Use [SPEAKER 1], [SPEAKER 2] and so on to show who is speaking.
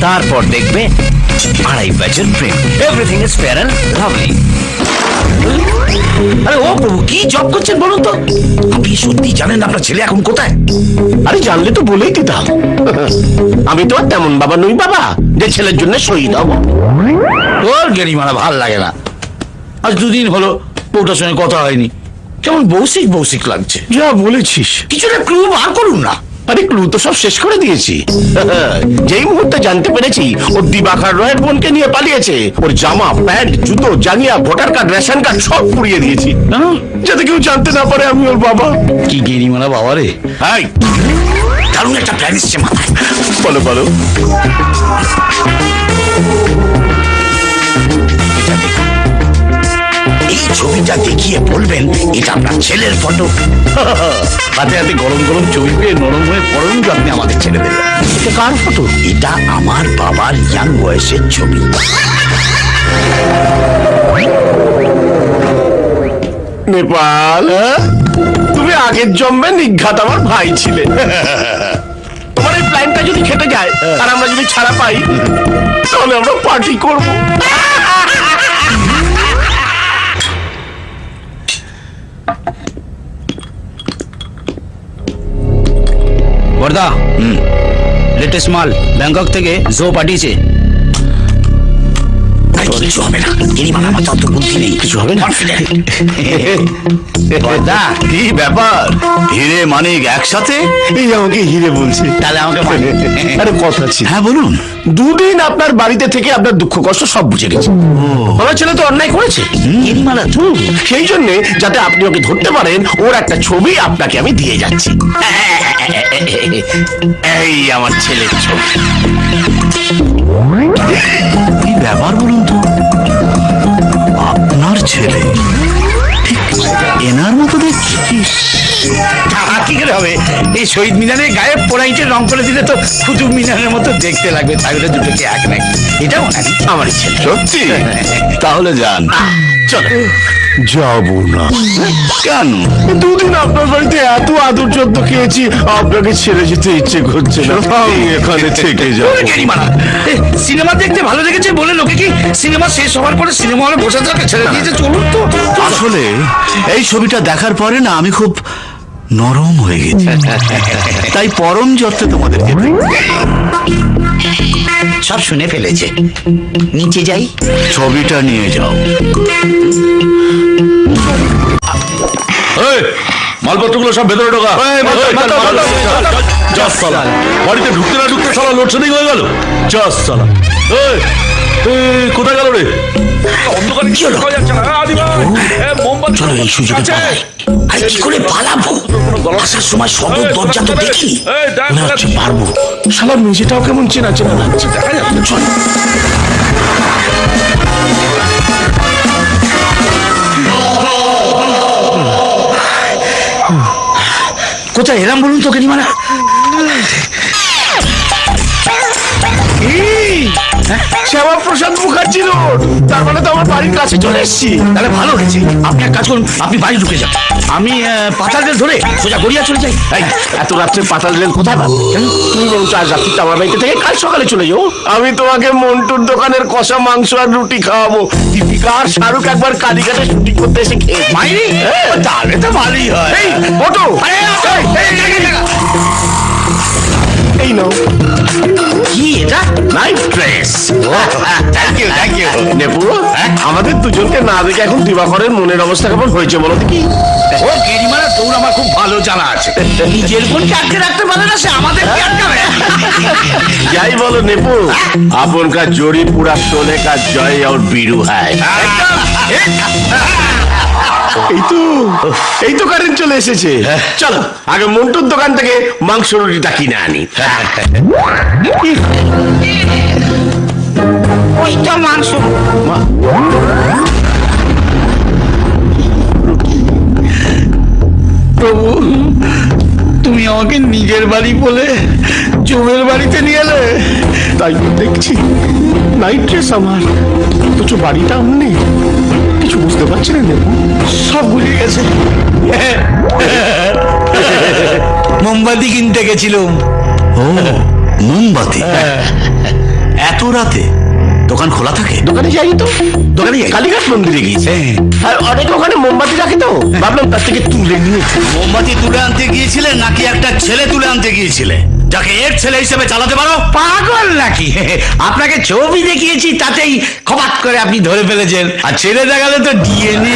[SPEAKER 1] তারপর দেখবে 2.5 বছর প্রেম, everything is fair and lovely.
[SPEAKER 2] আরে ও প্রভু, কি জব করছেন বলুন তো? আপনি সত্যি জানেন আপনার ছেলে এখন কোথায়?
[SPEAKER 3] আরে জানলে তো বলেই দিতাম। আমি তো আর তেমন বাবা নই বাবা যে ছেলের জন্য শহীদ হব।
[SPEAKER 2] ওর গেরিমারা ভাল লাগে না। আজ 2 দিন হলো বউটার সঙ্গে কথা হয়নি, কেমন বৌসিক বৌসিক লাগছে।
[SPEAKER 3] যা বলেছিস।
[SPEAKER 2] কিছুটা ক্লু বার করুন না।
[SPEAKER 3] আরে ক্লু তো সব শেষ করে দিয়েছি। যেই মুহূর্তে জানতে পেরেছি ওর দিবাকর রয়ের বোনকে নিয়ে পালিয়েছে, ওর জামা প্যান্ট জুতো জাঙ্গিয়া ভোটার কার্ড রেশন কার্ড সব পুড়িয়ে দিয়েছি, যাতে কেউ জানতে না পারে আমি ওর বাবা।
[SPEAKER 2] কি গেরিমারা বাবা রে! হাই, দারুণ একটা প্ল্যান এসছে মাথায়।
[SPEAKER 3] বলো বলো।
[SPEAKER 2] এই ছবিটা দেখিয়ে বলবেন এটা আপনার ছেলের ফটো। হাতে হাতে গরম গরম ছবি পেয়ে নরম হয়ে পড়ুন, আপনি আমাদের ছেড়ে দেবেন।
[SPEAKER 3] এটা কার ফটো?
[SPEAKER 2] এটা আমার বাবার ইয়াং বয়সের ছবি।
[SPEAKER 3] নেপাল, তুমি আগের জন্মে নিঘাত আমার ভাই ছিলে। তোমার এই প্ল্যানটা যদি খেতে যায় আর আমরা যদি ছাড়া পাই, তাহলে আমরা পার্টি করব।
[SPEAKER 1] বর্দা, লেটেস্ট মাল ব্যাংকক থেকে জো পাঠিয়েছে।
[SPEAKER 2] কিছু হবে না, গেরিমারা আমার তত বুদ্ধি নেই, কিছু হবে না।
[SPEAKER 1] বর্দা,
[SPEAKER 2] কি ব্যাপার? হিরে মানিক একসাথে?
[SPEAKER 3] এই আমাকে হিরে বলছে।
[SPEAKER 2] তাহলে আমাকে
[SPEAKER 3] আরে কথা ছিল।
[SPEAKER 2] হ্যাঁ বলুন।
[SPEAKER 3] 2 দিন আপনার বাড়িতে থেকে আপনার দুঃখ কষ্ট সব বুঝে গেছে। আমার ছেলে তো অন্যায় করেছে,
[SPEAKER 2] গেরিমারা তো
[SPEAKER 3] সেই জন্য যাতে আপনি ওকে ধরতে পারেন, ওর একটা ছবি আপনাকে আমি দিয়ে যাচ্ছি।
[SPEAKER 2] এই আমার ছেলের ছবি। কি ব্যাপার বলুন তো? আপনার ছেলে ঠিক এনার মতো দেখছি। কি করে হবে? এই শহীদ মিনারের গায়ে পোড়াইটে রং করে দিলে তো কুতুব মিনারের মতো দেখতে লাগবে। তাহলে দুটোকে এক নাকি? এটাও নাকি আমারই ছেলে?
[SPEAKER 3] সত্যি?
[SPEAKER 2] তাহলে যান, চলো।
[SPEAKER 3] যাবো না।
[SPEAKER 2] কেন?
[SPEAKER 3] 2 দিন আপনার বাড়িতে এত আদর যত্ন খেয়েছি, আপনাকে ছেড়ে যেতে ইচ্ছে করছে না। আমি এখানে থেকে যাবো।
[SPEAKER 2] সিনেমা দেখতে ভালো লেগেছে বলে লোকে কি সিনেমা শেষ হওয়ার পরে সিনেমা হলে বসে থাকে? ছেড়ে দিয়েছে, চলুন তো।
[SPEAKER 4] আসলে এই ছবিটা দেখার পরে না আমি খুব নরম হয়ে গেছি, তাই পরম যত্নে তোমাদেরকে
[SPEAKER 2] সব শুনে ফেলেছে, নিচে যাই।
[SPEAKER 4] ছবিটা নিয়ে যাও।
[SPEAKER 5] মালপত্রগুলো সব ভেতরে ঢোকা। বাড়িতে ঢুকতে না ঢুকতে সালা লোডশেডিং হয়ে গেল। চাস সালা, কোথায় গেল রে?
[SPEAKER 2] চলো এই সুযোগে পালাই। আরে কি করে পালাবো? আসার সময় সদর দরজা তো দেখি, মনে হচ্ছে পারবো।
[SPEAKER 3] শালা মেঝেটাও কেমন চেনা চেনা লাগছে।
[SPEAKER 2] চল। কোথায় এলাম বলুন তো গেরিমারা?
[SPEAKER 3] শ্যামাপ্রসাদ মুখার্জি রোড, তার মানে তো আমার বাড়ির কাছে চলে এসেছি।
[SPEAKER 2] তাহলে ভালো হয়েছে। আপনি এক কাজ করুন, আপনি বাড়ি ঢুকে যান, আমি পাতাল রেল ধরে সোজা গড়িয়া চলে যাই।
[SPEAKER 3] এই, এত রাত্রে পাতাল রেল কোথায় পাবো? তুমি বলছো আজ রাত্রিটা আমার বাড়িতে থেকে কাল সকালে চলে যাও। আমি তোমাকে মন্টুর দোকানের কষা মাংস আর রুটি খাওয়াবো। দীপিকা আর শাহরুখ একবার কালীঘাটে শুটিং করতে এসে খেয়ে
[SPEAKER 2] মাইরি? তাহলে তো ভালোই হয়।
[SPEAKER 3] এই ওটো, এই নাও।
[SPEAKER 2] কি এটা?
[SPEAKER 3] Night dress. Thank you thank you. Nepu, আমাদের দুজনকে না দেখে এখন দিবাকরের মনের অবস্থা কেমন হয়েছে বলো দেখি?
[SPEAKER 2] ও গেরিমারা দৌড় আমার খুব ভালো জানা আছে। নিজের বোনকে আটকে রাখতে পারে না, সে আমাদের কি আটকাবে?
[SPEAKER 3] যাই বলো নেপু, আপন কা জোড়ি পুরা সোনে কা জয় আর বিরু হয়। এই তো কারেন্ট চলে এসেছে। চলো আগে মন্টুর দোকান থেকে মাংস রুটিটা কিনে আনি।
[SPEAKER 2] ওইটা মাংস। প্রভু, তুমি আমাকে নিজের বাড়ি বলে জমের বাড়িতে নিয়ে এলে।
[SPEAKER 3] তাই তো দেখছি নাইট ড্রেস আমার, অথচ বাড়িটা আমনে। কিছু বুঝতে পারছি না নেপু,
[SPEAKER 2] সব ভুলে গেছে। মোমবাতি কিনতে গেছিলাম।
[SPEAKER 4] ও মোমবাতি, এত রাতে দোকান খোলা থাকে?
[SPEAKER 3] দোকানে যাই তো,
[SPEAKER 2] দোকানে যাই।
[SPEAKER 3] কালীঘাট মন্দিরে গিয়েছে। আর অনেকে ওখানে মোমবাতি রাখে তো, ভাবলাম তার থেকে তুলে নিয়ে
[SPEAKER 4] মোমবাতি তুলে আনতে গিয়েছিলেন নাকি একটা ছেলে তুলে আনতে গিয়েছিলে যাকে এর ছেলে হিসেবে চালাতে পারো?
[SPEAKER 2] পাগল নাকি? আপনাকে ছবি দেখিয়েছি, তাতেই খপাত করে আপনি ধরে ফেলেছেন। আর ছেলে দেখালে তো ডিএনএ